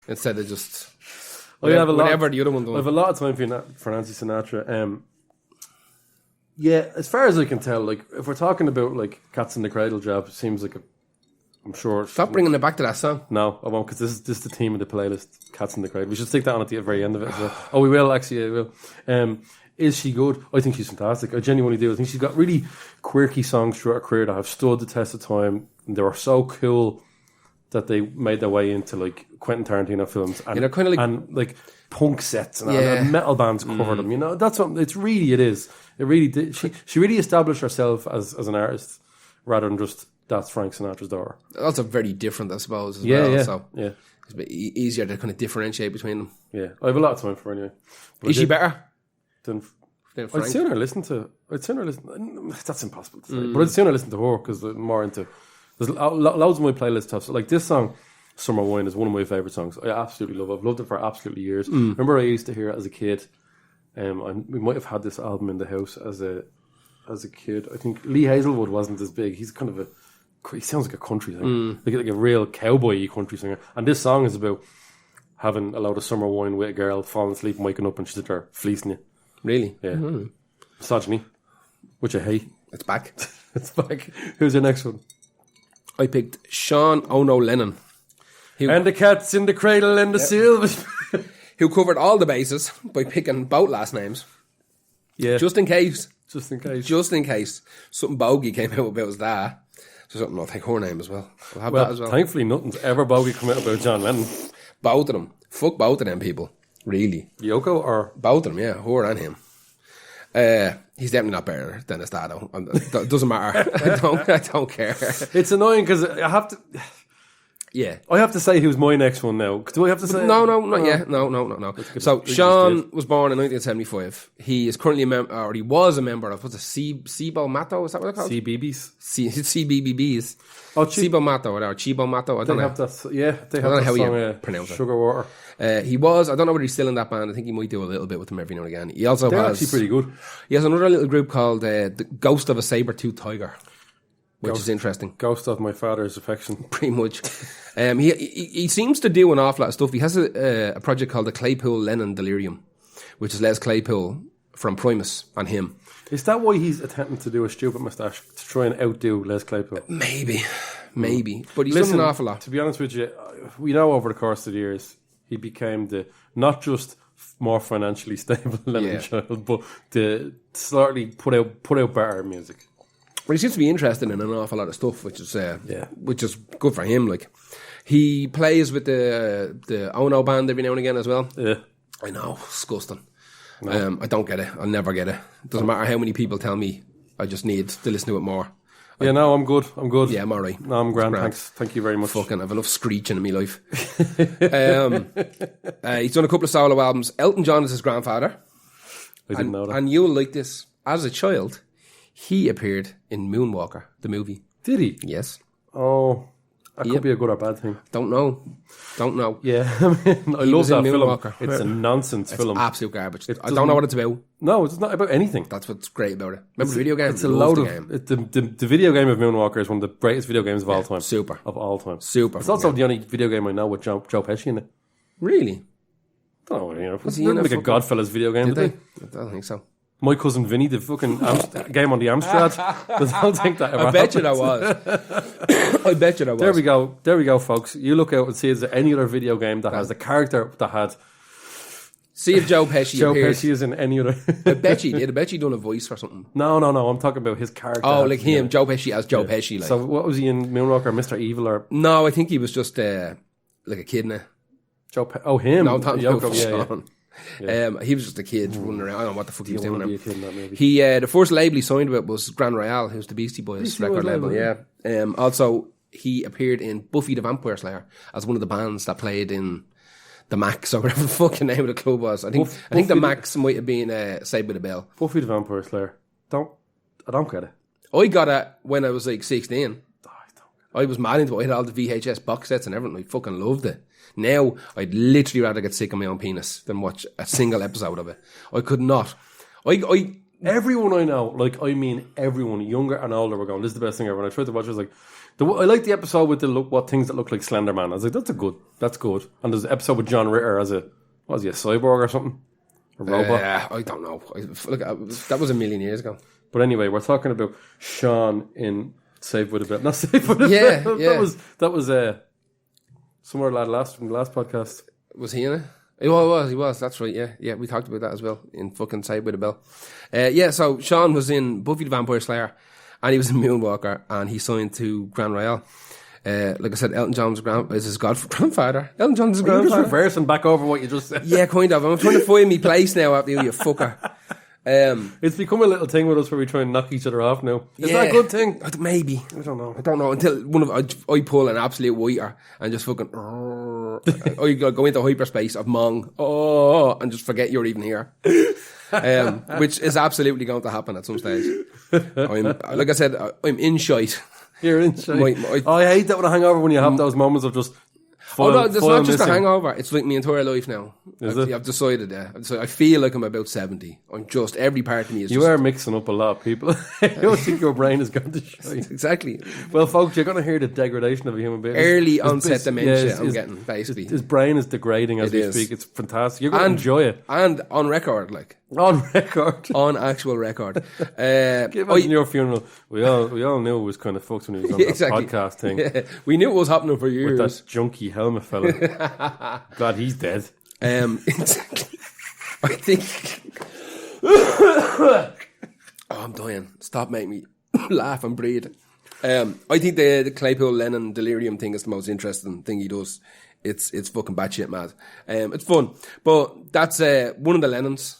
instead of just whatever the other one does. I have a lot of time for Nancy Sinatra. Yeah, as far as I can tell, like if we're talking about like Cats in the Cradle job, it seems like I'm sure. Stop bringing it back to that song. No, I won't, because this is the theme of the playlist, Cats in the Cradle. We should stick that on at the very end of it as well. Oh, we will, actually, we will. Is she good? I think she's fantastic. I genuinely do. I think she's got really quirky songs throughout her career that have stood the test of time. And they were so cool that they made their way into like Quentin Tarantino films and kind of and like punk sets and metal bands cover them. You know, that's what it is. It really did. She really established herself as an artist rather than just that's Frank Sinatra's daughter. That's a very different, I suppose, as well. Yeah. So it's a bit easier to kind of differentiate between them. Yeah, I have a lot of time for her anyway. But is she better than Frank? I'd sooner listen. That's impossible to say. But I'd sooner listen to her because I'm more into. There's loads of my playlists have like this song. Summer Wine is one of my favourite songs. I absolutely love it. I've loved it for absolutely years. Remember I used to hear it as a kid. We might have had this album in the house as a kid. I think Lee Hazelwood wasn't as big. He's kind of he sounds like a country singer. Like a real cowboy country singer. And this song is about having a load of summer wine with a girl, falling asleep and waking up and she's there fleecing you. Really? Yeah. Misogyny, which I hate. It's back. It's back. Who's your next one? I picked Sean Ono Lennon. And the Cats in the Cradle and the Silver. Who covered all the bases by picking both last names. Yeah. Just in case. Just in case Something bogey came out about his dad. So something, I'll take her name as well. I'll have that as well. Thankfully nothing's ever bogey come out about John Lennon. Both of them. Fuck both of them people. Really. Yoko or? Both of them, yeah. Her and him. He's definitely not better than his dad, though. It doesn't matter. I don't care. It's annoying because I have to... Yeah. I have to say who's my next one now. Do I have to say? No, not yet. No. So, Sean was born in 1975. He is currently he was a member of, what's it, Cibo Matto? Is that what they're called? CBBS? CBBBs. Oh, Cibo Matto or Chibo Matto. I don't know. They have how song, you pronounce it. Sugar Water. He was, I don't know whether he's still in that band. I think he might do a little bit with them every now and again. He also They're has... actually pretty good. He has another little group called the Ghost of a Saber-Toothed Tiger. Which is interesting. Ghost of my father's affection. Pretty much. He seems to do an awful lot of stuff. He has a project called the Claypool Lennon Delirium, which is Les Claypool from Primus and him. Is that why he's attempting to do a stupid moustache to try and outdo Les Claypool? Maybe. But he's done an awful lot. To be honest with you, we know over the course of the years, he became the, not just more financially stable Lennon child, but the slightly put out better music. But he seems to be interested in an awful lot of stuff, which is good for him. Like, he plays with the Ono band every now and again as well. Yeah, I know, disgusting. No. I don't get it. I'll never get it. Doesn't matter how many people tell me. I just need to listen to it more. I'm good. Yeah, I'm alright. No, I'm grand. Thanks. Thank you very much. Fucking, I've enough screeching in my life. He's done a couple of solo albums. Elton John is his grandfather. I didn't know that. And you'll like this. As a child, he appeared in Moonwalker, the movie. Did he? Yes. Oh, that could be a good or bad thing. Don't know. Yeah, I mean, I love that film. Moonwalker. It's a nonsense film. Absolute garbage. I don't know what it's about. No, it's not about anything. That's what's great about it. Remember the video game? It's a load of... The video game of Moonwalker is one of the greatest video games of all time. Super. Of all time. Super. It's also the only video game I know with Joe Pesci in it. Really? I don't know. Was he in like a Godfellas video game, did they? I don't think so. My Cousin Vinny, the fucking game on the Amstrad. I don't think that ever I bet you that was. I bet you that was. There we go, folks. You look out and see is there any other video game that has a character that had... See if Joe Pesci Joe appeared. Pesci is in any other... I bet you did. I bet you done a voice for something. No. I'm talking about his character. Oh, like him. Joe Pesci as Joe Pesci. Like. So what was he in Moonwalker? Mr. Evil or... No, I think he was just like a kid now. Him. No, I'm talking about Sean. Yeah. He was just a kid running around. I don't know what the fuck he was doing now. Maybe. He the first label he signed with was Grand Royale, who's the Beastie Boys record label. Yeah. Also, he appeared in Buffy the Vampire Slayer as one of the bands that played in the Max or whatever the fucking name of the club was. I think the Max might have been Saved by the Bell. Buffy the Vampire Slayer. I don't get it. I got it when I was like 16. I was mad into it. I had all the VHS box sets and everything. I fucking loved it. Now, I'd literally rather get sick of my own penis than watch a single episode of it. I could not. Everyone I know, everyone, younger and older, were going, this is the best thing ever. And I tried to watch it, I was like, I like the episode with the what things that look like Slender Man. I was like, that's good. And there's an episode with John Ritter as a cyborg or something? A robot? I don't know. That was a million years ago. But anyway, we're talking about Sean in Saved by the Bell. Not Saved by the Bell. Yeah. That was somewhere last podcast. Was he in it? He was. That's right. Yeah. We talked about that as well in fucking Saved by the Bell. So Sean was in Buffy the Vampire Slayer, and he was in Moonwalker, and he signed to Grand Royale. Like I said, Elton John's his grandfather. Elton John's his grandfather. You're just reversing back over what you just said. Yeah, kind of. I'm trying to find my place now after you fucker. It's become a little thing with us where we try and knock each other off now. Is that a good thing? Maybe. I don't know until I pull an absolute whiter and just fucking I go into hyperspace of Mong and just forget you're even here. Which is absolutely going to happen at some stage. Like I said, I'm in shite. You're in shite. I hate that when I hang over when you have those moments of just it's not just a hangover. It's like my entire life now. I've decided, I feel like I'm about 70. I'm just, every part of me is You are mixing up a lot of people. I don't think your brain is going to shite. Exactly. Well, folks, you're going to hear the degradation of a human being. Early onset dementia I'm getting, basically. His brain is degrading as we speak. It's fantastic. You're going to enjoy it. And on record, like. On record. On actual record. Imagine your funeral. We all knew it was kind of fucked when he was on that podcast thing. Yeah. We knew it was happening for years. With that junky helmet fella. God, he's dead. Exactly. I think... I'm dying. Stop making me laugh and breathe. I think the Claypool Lennon delirium thing is the most interesting thing he does. It's fucking batshit mad. It's fun. But that's one of the Lennons.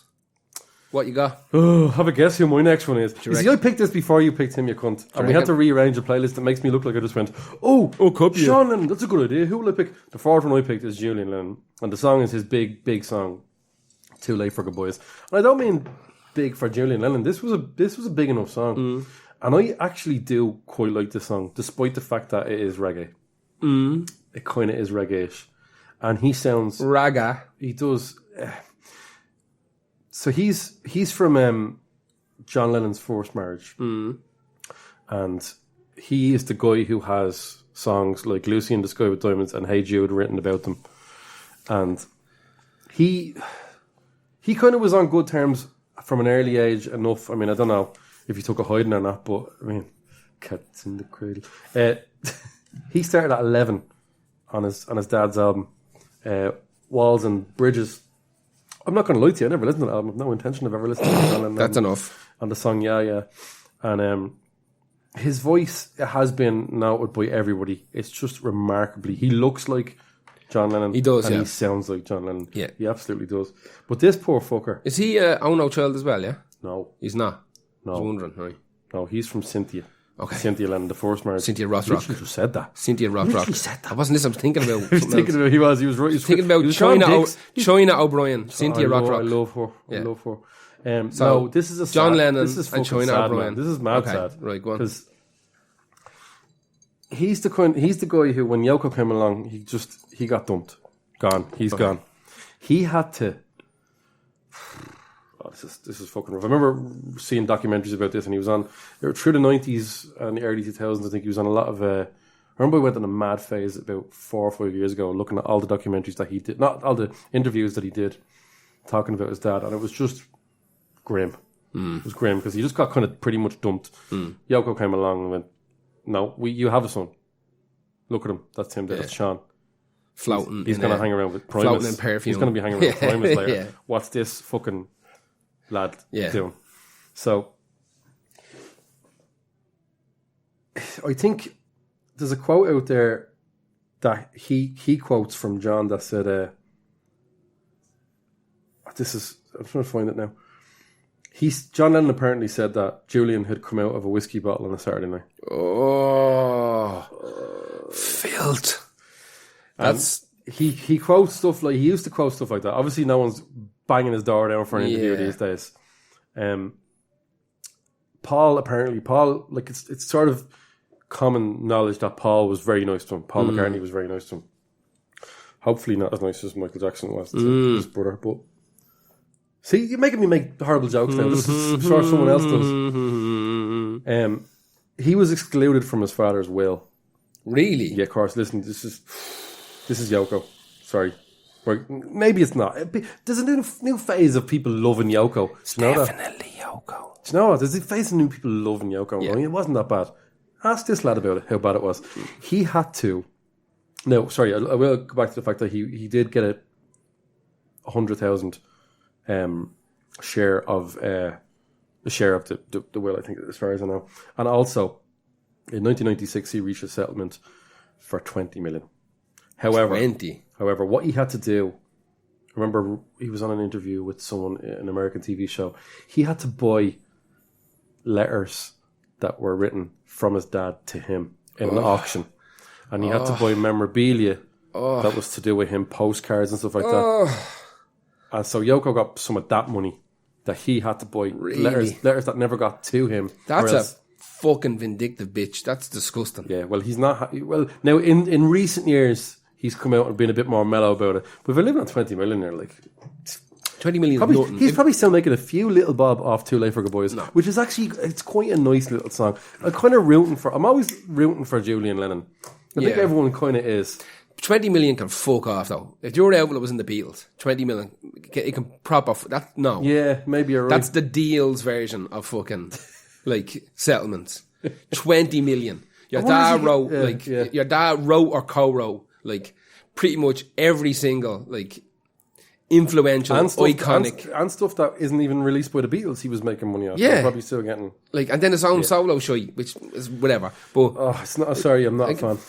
What you got? Oh, have a guess who my next one is. You see, I picked this before you picked him, you cunt. And we had to rearrange the playlist. It makes me look like I just went, Sean Lennon, that's a good idea. Who will I pick? The fourth one I picked is Julian Lennon. And the song is his big, big song, Too Late for Good Boys. And I don't mean big for Julian Lennon. This was a big enough song. And I actually do quite like this song, despite the fact that it is reggae. It kind of is reggae-ish. And he sounds... Raga. He does... So he's from John Lennon's first marriage. And he is the guy who has songs like Lucy in the Sky with Diamonds and Hey Jude written about them. And he kind of was on good terms from an early age enough. I mean, I don't know if he took a hiding or not, but I mean, Cats in the Cradle. He started at 11 on his dad's album, Walls and Bridges. I'm not going to lie to you, I never listened to the album. I have no intention of ever listening to it. That's enough. On the song, yeah. And his voice has been noted by everybody. It's just remarkably. He looks like John Lennon. He does, and he sounds like John Lennon. Yeah. He absolutely does. But this poor fucker... Is he Oh No Child as well, yeah? No. He's not? No. I was wondering, right? No, he's from Cynthia. Okay. Cynthia Lennon, the first marriage. Cynthia Rothrock. You just said that. Cynthia Rothrock. Said that. I wasn't listening, I was thinking about He was thinking about China O'Brien. Cynthia Rothrock. I love her. Yeah. I love her. So this is a John sad, Lennon this is and China sad, O'Brien. Man. This is mad sad. Right, go on. Because he's the guy who, when Yoko came along, he got dumped. Gone. He's gone. He had to... Oh, this is fucking rough. I remember seeing documentaries about this, and he was on through the 90s and the early 2000s. I think he was on a lot of. I remember he went on a mad phase about 4 or 5 years ago, looking at all the documentaries that he did, not all the interviews that he did, talking about his dad, and it was just grim. It was grim because he just got kind of pretty much dumped. Yoko came along and went, "No, you have a son. Look at him. That's him. That's Sean." Floating. He's going to hang around with Primus. Floating in perfume. He's going to be hanging around with Primus later. Yeah. What's this fucking lad doing? So I think there's a quote out there that he quotes from John that said, I'm trying to find it now. John Lennon apparently said that Julian had come out of a whiskey bottle on a Saturday night. Oh, filth. That's he quotes stuff like he used to quote stuff like that. Obviously, no one's banging his door down for an interview these days. Paul, like it's sort of common knowledge that Paul was very nice to him. Paul McCartney was very nice to him. Hopefully, not as nice as Michael Jackson was to his brother. But see, you're making me make horrible jokes now. This is, I'm sure someone else does. He was excluded from his father's will Really? Yeah, of course. Listen, this is Yoko. Sorry. Maybe it's not. There's a new phase of people loving Yoko. Do you know Definitely Yoko. Do you know what? There's a phase of new people loving Yoko. Yeah. I mean, it wasn't that bad. Ask this lad about it, how bad it was. He had to... No, sorry, I will go back to the fact that he did get a 100,000 share of the will, I think, as far as I know. And also, in 1996, he reached a settlement for 20 million. However, what he had to do, remember, he was on an interview with someone in an American TV show. He had to buy letters that were written from his dad to him in an auction. And he had to buy memorabilia that was to do with him, postcards and stuff like that. And so Yoko got some of that money that he had to buy letters that never got to him. That's a fucking vindictive bitch. That's disgusting. Yeah, well, he's not... Well, now, in recent years, he's come out and been a bit more mellow about it. But if we're living on 20 million there, like... 20 million is nothing. He's probably still making a few little bob off Too Late for Good Boys, which is actually... It's quite a nice little song. I'm kind of rooting for... I'm always rooting for Julian Lennon. I think everyone kind of is. 20 million can fuck off, though. If your outlet was in the Beatles, 20 million, it can prop off. That, no. Yeah, maybe you're right. That's the deals version of fucking, like, settlements. 20 million. Your dad wrote, your dad wrote or co-wrote, like, pretty much every single, like, influential, iconic. And stuff that isn't even released by the Beatles, he was making money off. Yeah. He's probably still getting... Like, and then his own solo shit, which is whatever. But... it's not... Sorry, I'm not a fan.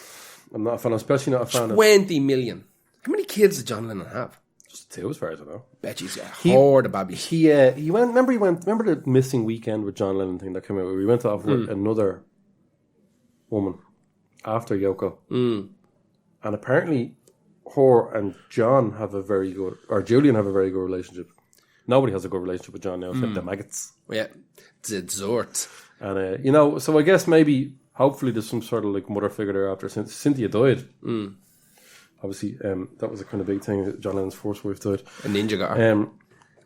I'm not a fan. I'm especially not a fan 20 million. How many kids did John Lennon have? Just 2, as far as I know. Bet he's a horde of babies. He went... Remember the Missing Weekend with John Lennon thing that came out? Where he went off with another woman after Yoko. And apparently... her and John have a very good, or Julian have a very good relationship. Nobody has a good relationship with John now, except the maggots. Yeah, the Zort. And, so I guess maybe, hopefully there's some sort of like mother figure there after Cynthia died. Obviously, that was a kind of big thing. John Lennon's first wife died. A ninja got her.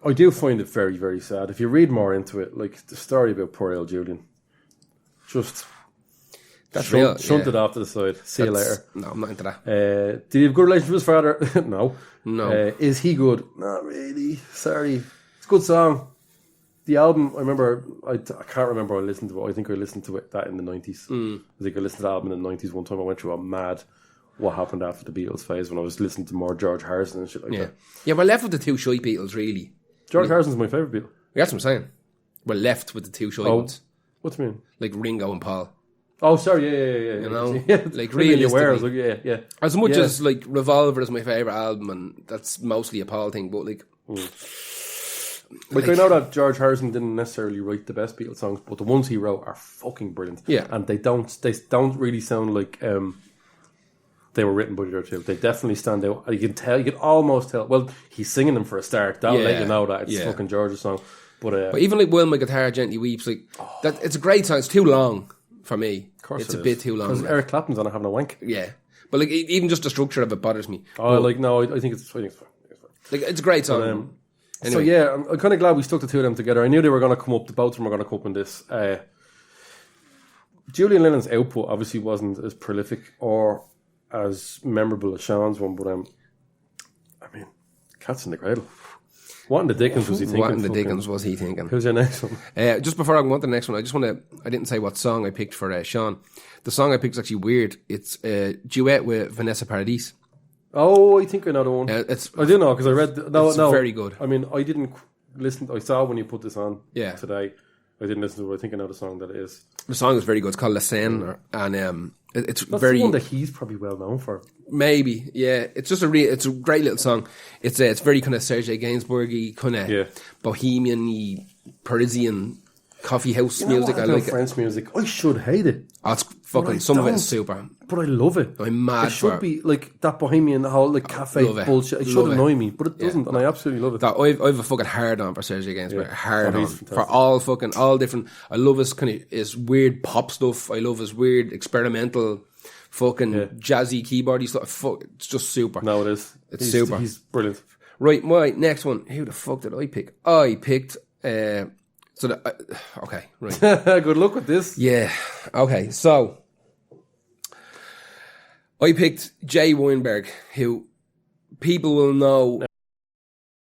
I do find it very, very sad. If you read more into it, like the story about poor old Julian, just... That's real. Shunted off to the side. See you later. No, I'm not into that. Did he have a good relationship with his father? No. Is he good? Not really. Sorry. It's a good song. The album, I remember, I can't remember I listened to it. I think I listened to that in the 90s. I think I listened to the album in the 90s one time. I went through a mad what happened after the Beatles phase when I was listening to more George Harrison and shit like that. Yeah, we're left with the two shy Beatles, really. George Harrison's my favourite Beatle. That's what I'm saying. We're left with the two shy ones. What do you mean? Like Ringo and Paul. Oh, sorry, yeah. You know, like really aware. I was realistically. like, yeah. As much as like Revolver is my favourite album, and that's mostly a Paul thing, but like, I know that George Harrison didn't necessarily write the best Beatles songs, but the ones he wrote are fucking brilliant. Yeah, and they don't really sound like they were written by the other two. They definitely stand out. You can almost tell. Well, he's singing them for a start. That'll let you know that it's fucking George's song. But even like Will My Guitar Gently Weeps, like that, it's a great song. It's too long for me. Of course it's a bit too long. Because Eric Clapton's on it having a wank. Yeah, but like even just the structure of it bothers me. I think it's fine. Like it's a great song. Anyway. So yeah, I'm kind of glad we stuck the two of them together. I knew they were going to come up. The both of them were going to come up in this. Julian Lennon's output obviously wasn't as prolific or as memorable as Sean's one, but I mean, Cats in the Cradle. What in the Dickens was he thinking? What in the Dickens was he thinking? Who's your next one? Just before I go on to the next one, I didn't say what song I picked for Sean. The song I picked is actually weird. It's a duet with Vanessa Paradis. Oh, I think I know the one. I do know because I read. It's very good. I mean, I didn't listen. I saw when you put this on. Yeah. Today, I didn't listen to it. I think I know the song that it is. The song is very good. It's called La Seine, and it's that's very the one that he's probably well known for. Maybe, yeah. It's just it's a great little song. It's very kind of Serge Gainsbourg-y, kind of bohemian-y, Parisian coffee house music. I like French music. I should hate it. Oh, it's fucking. Some of it is super, but I love it. I'm mad. It should be like that bohemian, the whole like cafe bullshit. It should annoy me, but it doesn't, and I absolutely love it. I've a fucking hard on for Serge Gainsbourg. Hard on for all different. I love his weird pop stuff. I love his weird experimental, fucking jazzy keyboardy stuff. It's just super. No, it is. It's super. He's brilliant. Right, my next one. Who the fuck did I pick? I picked. Okay, right. Good luck with this. Yeah. Okay, so I picked Jay Weinberg, who people will know